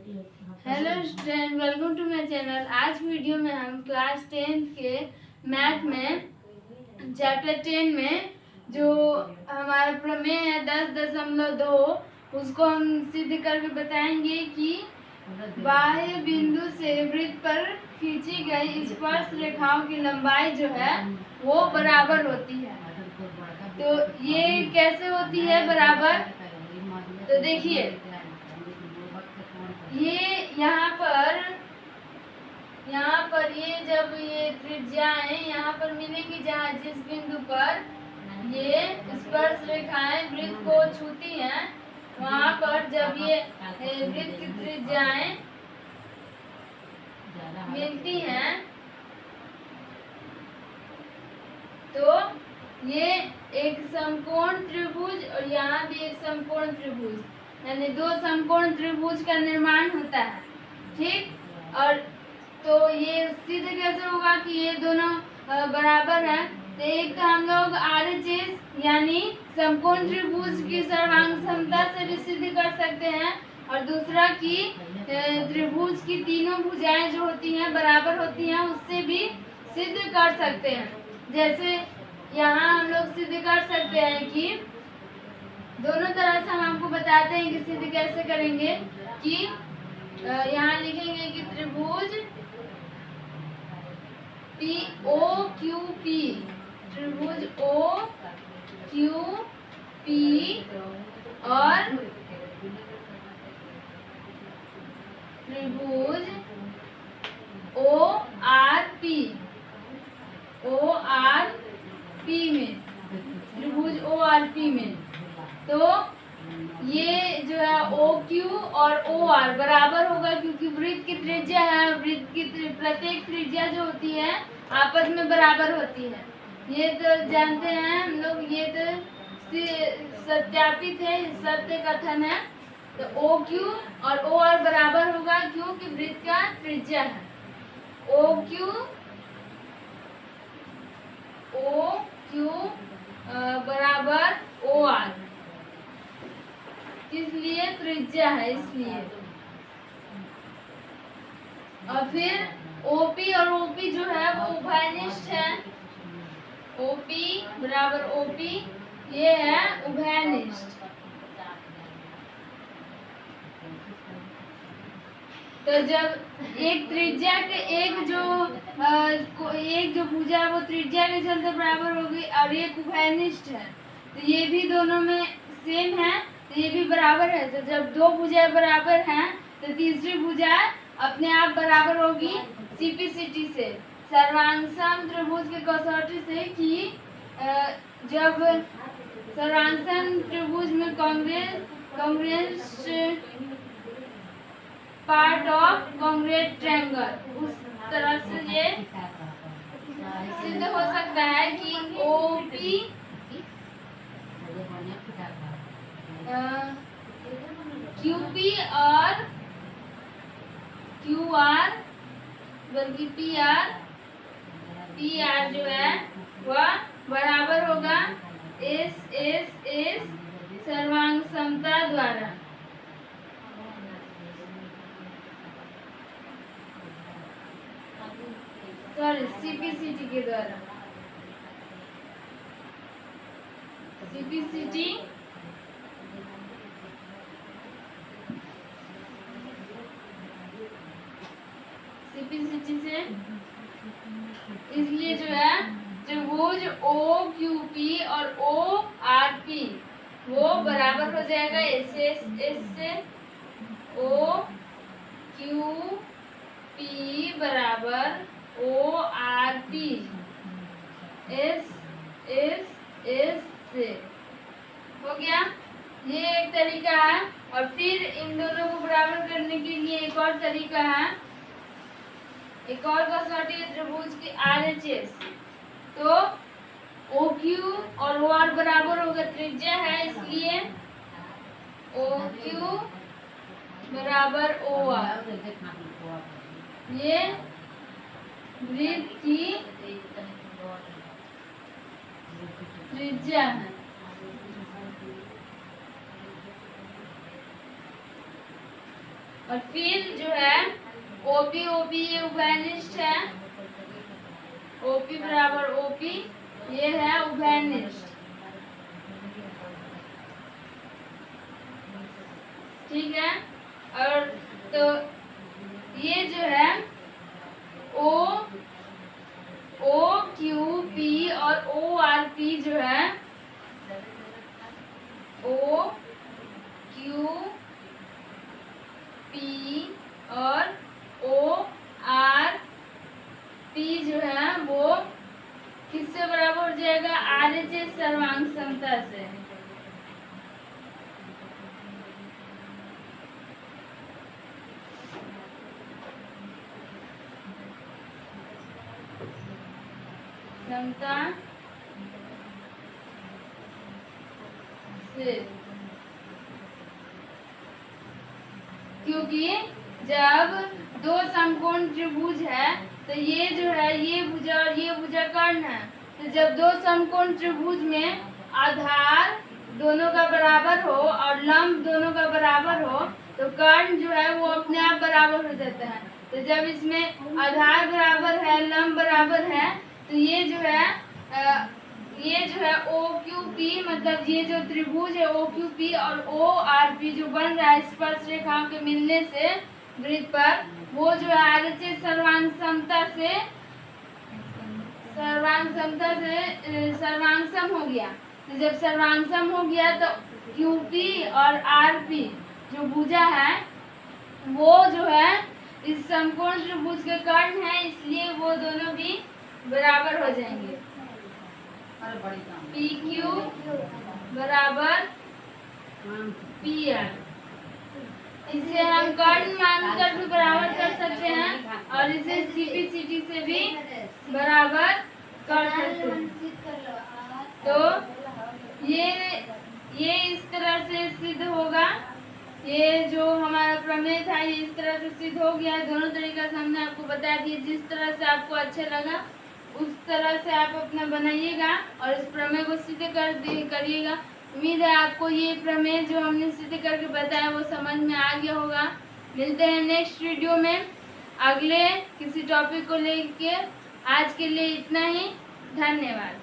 Hello student, welcome to my channel. आज video में हम क्लास 10 के मैथ में चैप्टर 10 में जो हमारा प्रमेय है 10.2 उसको हम सिद्ध करके बताएंगे कि बाह्य बिंदु से वृत्त पर खींची गई स्पर्श रेखाओं की लंबाई जो है वो बराबर होती है। तो ये कैसे होती है बराबर? तो देखिए, ये यहाँ पर ये जब ये त्रिज्याएं यहाँ पर मिलेंगी, जहाँ जिस बिंदु पर ये स्पर्श रेखाएं वृत्त को छूती हैं, वहाँ पर जब ये वृत्त की त्रिज्याएं मिलती हैं तो ये एक समकोण त्रिभुज और यहाँ भी एक समकोण त्रिभुज, यानी दो समकोण त्रिभुज का निर्माण होता है। ठीक, और तो ये सिद्ध कैसे होगा कि ये दोनों बराबर है? तो एक तो हम लोग RHS यानी समकोण त्रिभुज की सर्वांग समता से भी सिद्ध कर सकते हैं, और दूसरा कि त्रिभुज की तीनों भुजाएं जो होती हैं बराबर होती हैं, उससे भी सिद्ध कर सकते हैं। जैसे यहाँ हम लोग सिद्ध कर सकते हैं कि दोनों तरह से हम आपको बताते हैं कि सिद्ध कैसे करेंगे। कि यहाँ लिखेंगे कि त्रिभुज POQP, त्रिभुज OQP और त्रिभुज ORP में, त्रिभुज ORP में। तो ये जो है OQ और OR बराबर होगा, क्योंकि वृत्त की त्रिज्या है, वृत्त की प्रत्येक त्रिज्या जो होती है आपस में बराबर होती है। ये तो जानते हैं हम लोग, ये तो सत्यापित है, सत्य कथन है। तो OQ और OR बराबर होगा, क्योंकि वृत्त का त्रिज्या है। OQ बराबर OR, इसलिए त्रिज्या है, इसलिए। और फिर OP और OP जो है वो उभयनिष्ठ है। OP बराबर OP, ये है उभयनिष्ठ। तो जब एक त्रिज्या के एक जो भुजा वो त्रिज्या के चलते बराबर होगी और एक उभयनिष्ठ है, तो ये भी दोनों में सेम है, तो ये भी बराबर है। तो जब दो भुजाएं बराबर हैं तो तीसरी भुजा अपने आप बराबर होगी CPCT से, सर्वांगसम त्रिभुज के कसौटी से, कि जब सर्वांगसम त्रिभुज में congruence part of congruent triangle, उस तरह से ये सिद्ध हो सकता है कि OP QP और QR बल्कि PR जो है वह बराबर होगा S सर्वांग समता द्वारा। सॉरी, CPCT के द्वारा। CPCT से, इसलिए जो है त्रिभुज OQP और ORP वो बराबर हो जाएगा S से। OQP बराबर ORP, S से हो गया। ये एक तरीका है। और फिर इन दोनों को बराबर करने के लिए एक और तरीका है, एक और कसौटी है त्रिभुज की RHS। तो OQ और OR बराबर होगा, त्रिज्या है, इसलिए OQ बराबर OR, ये वृत्त की त्रिज्या है। और फिर जो है ओपी, ओपी ये उभयनिष्ठ है, ओपी बराबर ओपी ये है उभयनिष्ठ। ठीक है। और तो ये जो है ओ क्यू पी और ओ आर पी जो है ओ क्यू पी और ओ आर पी जो है वो किससे बराबर हो जाएगा? RHS सर्वांग समता से। समता से, क्योंकि जब दो समकोण त्रिभुज है तो ये जो है ये भुजा और ये भुजा कर्ण है, तो जब दो समकोण त्रिभुज में आधार दोनों का बराबर हो और लंब दोनों का बराबर हो तो कर्ण जो है वो अपने आप बराबर हो जाता है। तो जब इसमें आधार बराबर है, लंब बराबर है, तो ये जो है ओ क्यू पी, मतलब ये जो त्रिभुज है ओ क्यू पी और ओ आर पी जो बन रहा है स्पर्श रेखाओं के मिलने से वृत्त पर, वो जो है RHS सर्वांग समता से सर्वांगसम हो गया। तो जब सर्वांगसम हो गया तो QP और RP जो भुजा है वो जो है इस समकोण त्रिभुज के कर्ण है, इसलिए वो दोनों भी बराबर हो जाएंगे। PQ बराबर PR, इसे हम कर्ण मानकर भी बराबर कर सकते हैं और इसे CP/CT से भी बराबर कर सकते हैं। तो ये इस तरह से सिद्ध होगा। ये जो हमारा प्रमेय था ये इस तरह से सिद्ध हो गया है। दोनों तरीका से हमने आपको बता दिया, जिस तरह से आपको अच्छा लगा उस तरह से आप अपना बनाइएगा और इस प्रमेय को सिद्ध करिएगा। उम्मीद है आपको ये प्रमेय जो हमने सिद्ध करके बताया वो समझ में आ गया होगा। मिलते हैं नेक्स्ट वीडियो में अगले किसी टॉपिक को लेके। आज के लिए इतना ही, धन्यवाद।